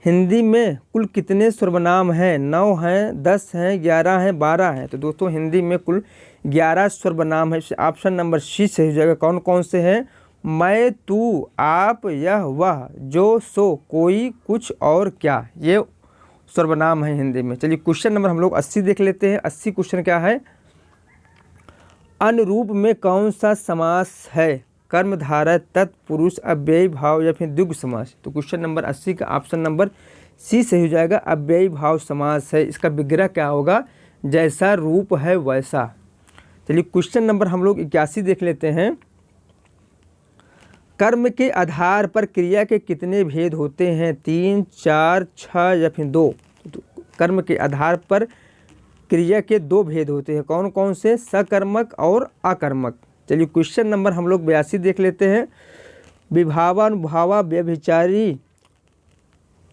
हिंदी में कुल कितने सर्वनाम हैं? 9 हैं, 10 हैं, 11 हैं, 12 हैं। तो दोस्तों हिंदी में कुल 11 सर्वनाम है। ऑप्शन नंबर सी सही हो जाएगा। कौन कौन से हैं? मैं, तू, आप, यह, वह, जो, सो, कोई, कुछ और क्या, ये सर्वनाम है हिंदी में। चलिए क्वेश्चन नंबर हम लोग 80 देख लेते हैं। 80 क्वेश्चन क्या है? अनुरूप में कौन सा समास है? कर्मधारय, तत्पुरुष, अव्ययी भाव या फिर द्विगु समास। तो क्वेश्चन नंबर 80 का ऑप्शन नंबर सी सही हो जाएगा। अव्ययी भाव समास है। इसका विग्रह क्या होगा? जैसा रूप है वैसा। चलिए क्वेश्चन नंबर हम लोग 81 देख लेते हैं। कर्म के आधार पर क्रिया के कितने भेद होते हैं? 3, 4, 6 या फिर 2। तो कर्म के आधार पर क्रिया के 2 भेद होते हैं। कौन कौन से? सकर्मक और अकर्मक। चलिए क्वेश्चन नंबर हम लोग 82 देख लेते हैं।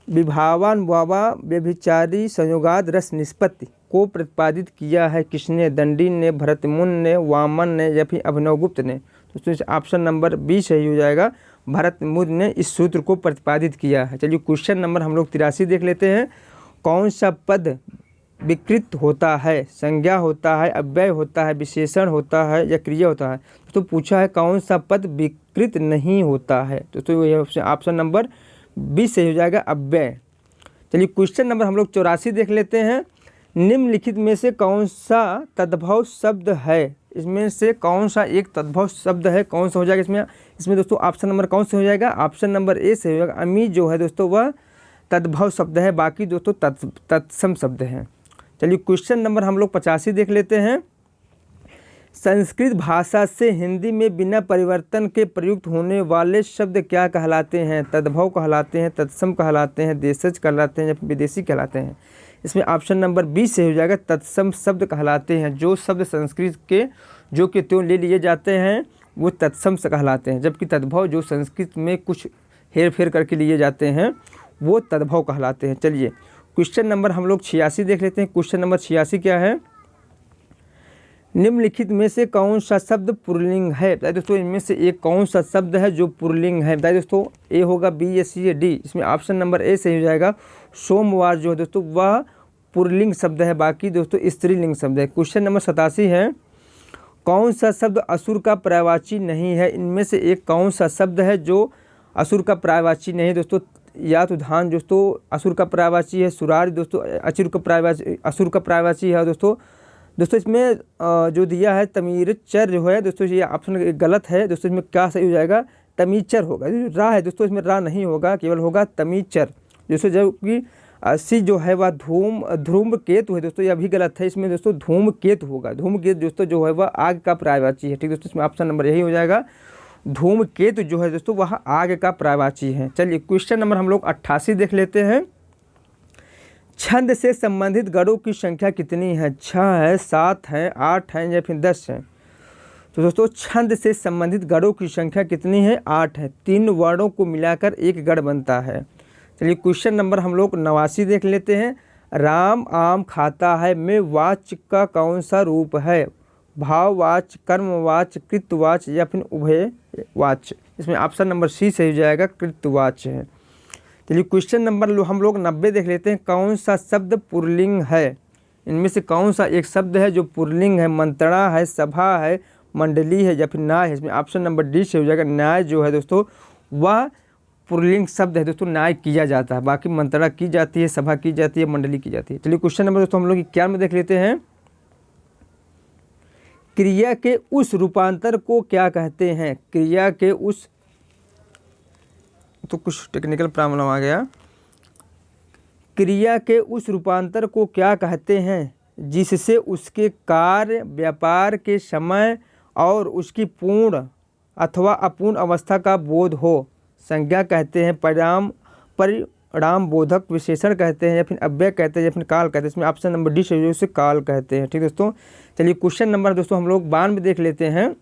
विभावानुभावा व्यभिचारी संयोगाद रस निष्पत्ति को प्रतिपादित किया है किसने? दंडी ने, भरतमुनि ने, वामन ने या फिर अभिनवगुप्त ने। तो ऑप्शन नंबर बी सही हो जाएगा। भरतमुनि ने इस सूत्र को प्रतिपादित किया है। चलिए क्वेश्चन नंबर हम लोग 83 देख लेते हैं। कौन सा पद विकृत होता है? संज्ञा होता है, अव्यय होता है, विशेषण होता है या क्रिया होता है। तो पूछा है कौन सा पद विकृत नहीं होता है? तो ये ऑप्शन नंबर बी सही हो जाएगा, अव्यय। चलिए क्वेश्चन नंबर हम लोग 84 देख लेते हैं। निम्नलिखित में से कौन सा तद्भव शब्द है? इसमें से कौन सा एक तद्भव शब्द है? कौन सा हो जाएगा इसमें दोस्तों ऑप्शन नंबर कौन सा हो जाएगा? ऑप्शन नंबर ए से हो जाएगा। अमी जो है दोस्तों वह तद्भव शब्द है, बाकी दोस्तों तत्सम शब्द हैं। चलिए क्वेश्चन नंबर हम लोग 85 देख लेते हैं। संस्कृत भाषा से हिंदी में बिना परिवर्तन के प्रयुक्त होने वाले शब्द क्या कहलाते हैं? तद्भव कहलाते हैं, तत्सम कहलाते हैं, देशज कहलाते हैं या विदेशी कहलाते हैं। इसमें ऑप्शन नंबर बी से हो जाएगा। तत्सम शब्द कहलाते हैं। जो शब्द संस्कृत के जो कि त्यों ले लिए जाते हैं वो तत्सम से कहलाते हैं, जबकि तद्भव जो संस्कृत में कुछ हेर फेर करके लिए जाते हैं वो तद्भव कहलाते हैं। चलिए क्वेश्चन नंबर हम लोग 86 देख लेते हैं। क्वेश्चन नंबर 86 क्या है? निम्नलिखित में से कौन सा शब्द पुल्लिंग है? बताइए दोस्तों इनमें से एक कौन सा शब्द है जो पुल्लिंग है? बताइए दोस्तों, ए होगा, बी या सी या डी। इसमें ऑप्शन नंबर ए सही हो जाएगा। सोमवार जो है दोस्तों वह पुल्लिंग शब्द है, बाकी दोस्तों स्त्रीलिंग शब्द है। क्वेश्चन नंबर 87 है। कौन सा शब्द असुर का पर्यायवाची नहीं है? इनमें से एक कौन सा शब्द है जो असुर का पर्यायवाची नहीं? दोस्तों या तो धान दोस्तों असुर का पर्यायवाची है, सुरारी दोस्तों असुर का पर्यायवाची है दोस्तों। इसमें जो दिया है तमीरचर जो है दोस्तों, ये ऑप्शन गलत है दोस्तों। इसमें क्या सही हो जाएगा? तमीचर होगा। रा है दोस्तों, इसमें रा नहीं होगा, केवल होगा तमीचर दोस्तों। जबकि सी जो है वह ध्रुव केतु है दोस्तों, यह भी गलत है। इसमें दोस्तों धूम केतु होगा। धूम केतु दोस्तों जो है वह आग का पर्यायवाची है। ठीक दोस्तों, इसमें ऑप्शन नंबर यही हो जाएगा। धूम केतु जो है दोस्तों वह आग का पर्यायवाची है। चलिए क्वेश्चन नंबर हम लोग 88 देख लेते हैं। छंद से संबंधित गणों की संख्या कितनी है? 6 है, 7 है, 8 है या फिर 10 है? तो दोस्तों छंद से संबंधित गणों की संख्या कितनी है? 8 है। 3 वर्णों को मिलाकर एक गण बनता है। चलिए क्वेश्चन नंबर हम लोग 89 देख लेते हैं। राम आम खाता है में वाच्य का कौन सा रूप है? भाववाच्य, कर्मवाच्य, कृतवाच्य या फिर उभयवाच्य? इसमें ऑप्शन नंबर सी सही हो जाएगा, कृतवाच्य है। चलिए क्वेश्चन नंबर हम लोग 90 देख लेते हैं। कौन सा शब्द पुल्लिंग है? इनमें से कौन सा एक शब्द है जो पुल्लिंग है? मंत्रणा है, सभा है, मंडली है या फिर न्याय है? इसमें ऑप्शन नंबर डी से हो जाएगा। न्याय जो है दोस्तों वह पुल्लिंग शब्द है दोस्तों। न्याय किया जाता है, बाकी मंत्रणा की जाती है, सभा की जाती है, मंडली की जाती है। चलिए क्वेश्चन नंबर दोस्तों हम लोग 91 देख लेते हैं। क्रिया के उस रूपांतर को क्या कहते हैं? क्रिया के उस, तो कुछ टेक्निकल प्रॉब्लम आ गया। क्रिया के उस रूपांतर को क्या कहते हैं जिससे उसके कार्य व्यापार के समय और उसकी पूर्ण अथवा अपूर्ण अवस्था का बोध हो? संज्ञा कहते हैं, परिणाम बोधक विशेषण कहते हैं या फिर अव्यय कहते हैं या फिर काल कहते हैं? इसमें ऑप्शन नंबर डी से उसे काल कहते हैं। ठीक दोस्तों, चलिए क्वेश्चन नंबर दोस्तों हम लोग 92 देख लेते हैं।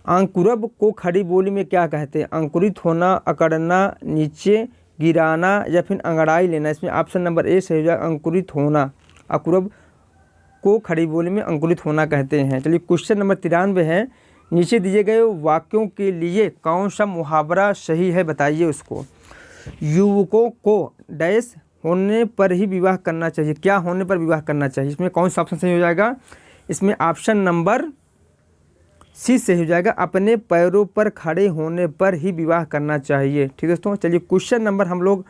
अंकुरब को खड़ी बोली में क्या कहते हैं? अंकुरित होना, अकड़ना, नीचे गिराना या फिर अंगड़ाई लेना? इसमें ऑप्शन नंबर ए सही हो जाएगा, अंकुरित होना। अंकुरब को खड़ी बोली में अंकुरित होना कहते हैं। चलिए क्वेश्चन नंबर 93 है। नीचे दिए गए वाक्यों के लिए कौन सा मुहावरा सही है, बताइए उसको। युवकों को डैश होने पर ही विवाह करना चाहिए। क्या होने पर विवाह करना चाहिए? इसमें कौन सा ऑप्शन सही हो जाएगा? इसमें ऑप्शन नंबर सी से हो जाएगा, अपने पैरों पर खड़े होने पर ही विवाह करना चाहिए। ठीक दोस्तों, चलिए क्वेश्चन नंबर हम लोग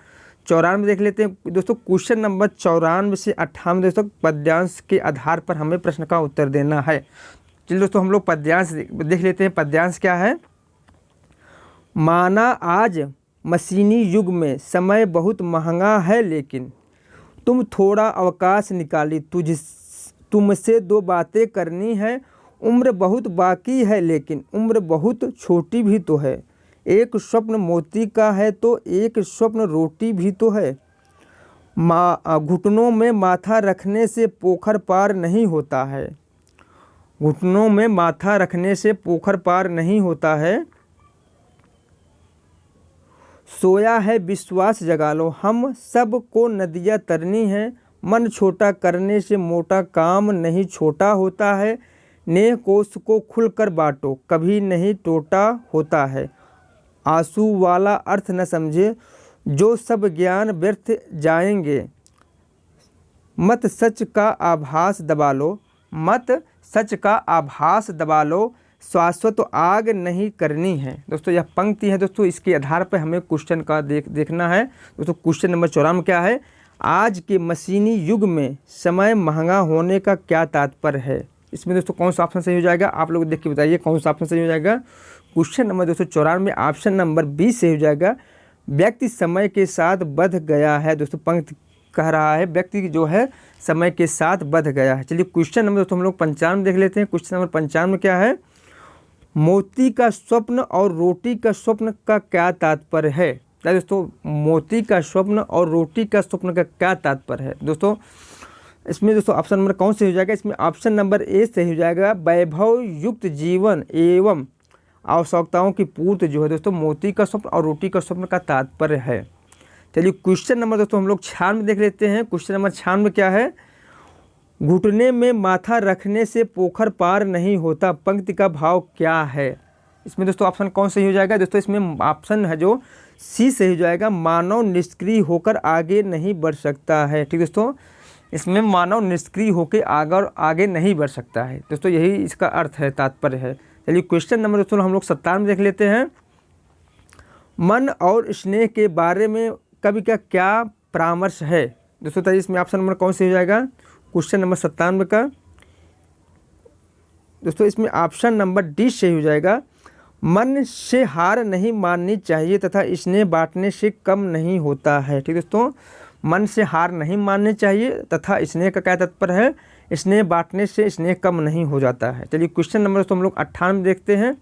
94 देख लेते हैं दोस्तों। क्वेश्चन नंबर 94 से 98 दोस्तों पद्यांश के आधार पर हमें प्रश्न का उत्तर देना है। चलिए दोस्तों हम लोग पद्यांश देख लेते हैं। पद्यांश क्या है? माना आज मशीनी युग में समय बहुत महंगा है, लेकिन तुम थोड़ा अवकाश निकाली, तुमसे 2 बातें करनी है। उम्र बहुत बाकी है लेकिन उम्र बहुत छोटी भी तो है। एक स्वप्न मोती का है तो एक स्वप्न रोटी भी तो है। घुटनों में माथा रखने से पोखर पार नहीं होता है। घुटनों में माथा रखने से पोखर पार नहीं होता है। सोया है विश्वास जगा लो, हम सब को नदियाँ तरनी है। मन छोटा करने से मोटा काम नहीं छोटा होता है। नेह कोष को खुलकर बांटो, कभी नहीं टोटा होता है। आंसू वाला अर्थ न समझे, जो सब ज्ञान व्यर्थ जाएंगे। मत सच का आभास दबा लो, मत सच का आभास दबा लो, शाश्वत आग नहीं करनी है। दोस्तों यह पंक्ति है दोस्तों, इसके आधार पर हमें क्वेश्चन का देखना है। दोस्तों क्वेश्चन नंबर 94 क्या है? आज के मशीनी युग में समय महंगा होने का क्या तात्पर्य है? इसमें दोस्तों कौन सा ऑप्शन सही हो जाएगा? आप लोग देख के बताइए कौन सा ऑप्शन सही हो जाएगा। क्वेश्चन नंबर 294 में ऑप्शन नंबर बी सही हो जाएगा, व्यक्ति समय के साथ बढ़ गया है। दोस्तों पंक्ति कह रहा है व्यक्ति जो है समय के साथ बढ़ गया है। चलिए क्वेश्चन नंबर दोस्तों हम लोग 95 देख लेते हैं। क्वेश्चन नंबर 95 क्या है? मोती का स्वप्न और रोटी का स्वप्न का क्या तात्पर्य है? दोस्तों मोती का स्वप्न और रोटी का स्वप्न का क्या तात्पर्य है? दोस्तों इसमें दोस्तों ऑप्शन नंबर कौन से हो जाएगा? इसमें ऑप्शन नंबर ए से हो जाएगा, वैभव युक्त जीवन एवं आवश्यकताओं की पूर्ति जो है दोस्तों मोती का स्वप्न और रोटी का स्वप्न का तात्पर्य है। चलिए क्वेश्चन नंबर दोस्तों हम लोग 96 देख लेते हैं। क्वेश्चन नंबर 96 क्या है? घुटने में माथा रखने से पोखर पार नहीं होता, पंक्ति का भाव क्या है? इसमें दोस्तों ऑप्शन कौन सही हो जाएगा? दोस्तों इसमें ऑप्शन है जो सी सही हो जाएगा, मानव निष्क्रिय होकर आगे नहीं बढ़ सकता है। ठीक दोस्तों, इसमें मानव निष्क्रिय होकर आगे नहीं बढ़ सकता है। दोस्तों यही इसका अर्थ है, तात्पर्य है। चलिए क्वेश्चन नंबर दोस्तों हम लोग 97 देख लेते हैं। मन और स्नेह के बारे में कवि का क्या परामर्श है। दोस्तों तो इसमें ऑप्शन नंबर कौन सी हो जाएगा, क्वेश्चन नंबर 97 का। दोस्तों इसमें ऑप्शन नंबर डी सही हो जाएगा। मन से हार नहीं माननी चाहिए तथा स्नेह बांटने से कम नहीं होता है। ठीक दोस्तों, मन से हार नहीं माननी चाहिए तथा स्नेह का क्या तात्पर्य है, स्नेह बांटने से स्नेह कम नहीं हो जाता है। चलिए क्वेश्चन नंबर दोस्तों हम लोग 98 देखते हैं।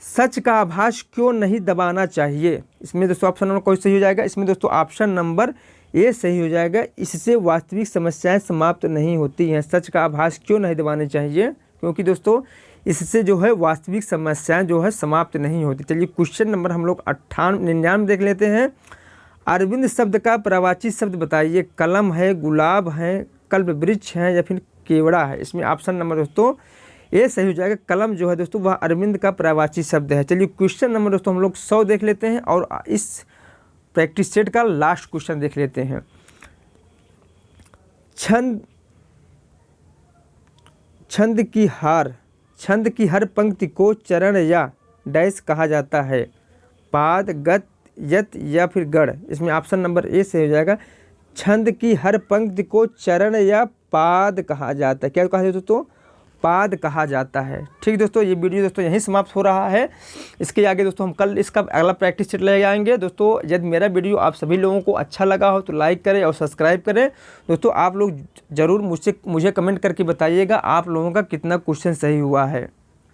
सच का आभास क्यों नहीं दबाना चाहिए। इसमें दोस्तों ऑप्शन नंबर कौन सही हो जाएगा, इसमें दोस्तों ऑप्शन नंबर ए सही हो जाएगा। इससे वास्तविक समस्याएं समाप्त नहीं होती हैं। सच का आभास क्यों नहीं दबानी चाहिए, क्योंकि दोस्तों इससे जो है वास्तविक समस्याएं जो है समाप्त नहीं होती। चलिए क्वेश्चन नंबर हम लोग 99 देख लेते हैं। अरविंद शब्द का प्रवाची शब्द बताइए। कलम है, गुलाब है, कल्प वृक्ष है या फिर केवड़ा है। इसमें ऑप्शन नंबर दोस्तों ए सही हो जाएगा। कलम जो है दोस्तों वह अरविंद का प्रवाची शब्द है। चलिए क्वेश्चन नंबर दोस्तों हम लोग 100 देख लेते हैं और इस प्रैक्टिस सेट का लास्ट क्वेश्चन देख लेते हैं। छंद की हर पंक्ति को चरण या डैश कहा जाता है। पाद, गत, यत या फिर गढ़। इसमें ऑप्शन नंबर ए से हो जाएगा। छंद की हर पंक्ति को चरण या पाद कहा जाता है। क्या कहा जाता है दोस्तों, पाद कहा जाता है। ठीक दोस्तों, ये वीडियो दोस्तों यहीं समाप्त हो रहा है। इसके आगे दोस्तों हम कल इसका अगला प्रैक्टिस सेट ले आएंगे। दोस्तों यदि मेरा वीडियो आप सभी लोगों को अच्छा लगा हो तो लाइक करें और सब्सक्राइब करें। दोस्तों आप लोग ज़रूर मुझे कमेंट करके बताइएगा आप लोगों का कितना क्वेश्चन सही हुआ है।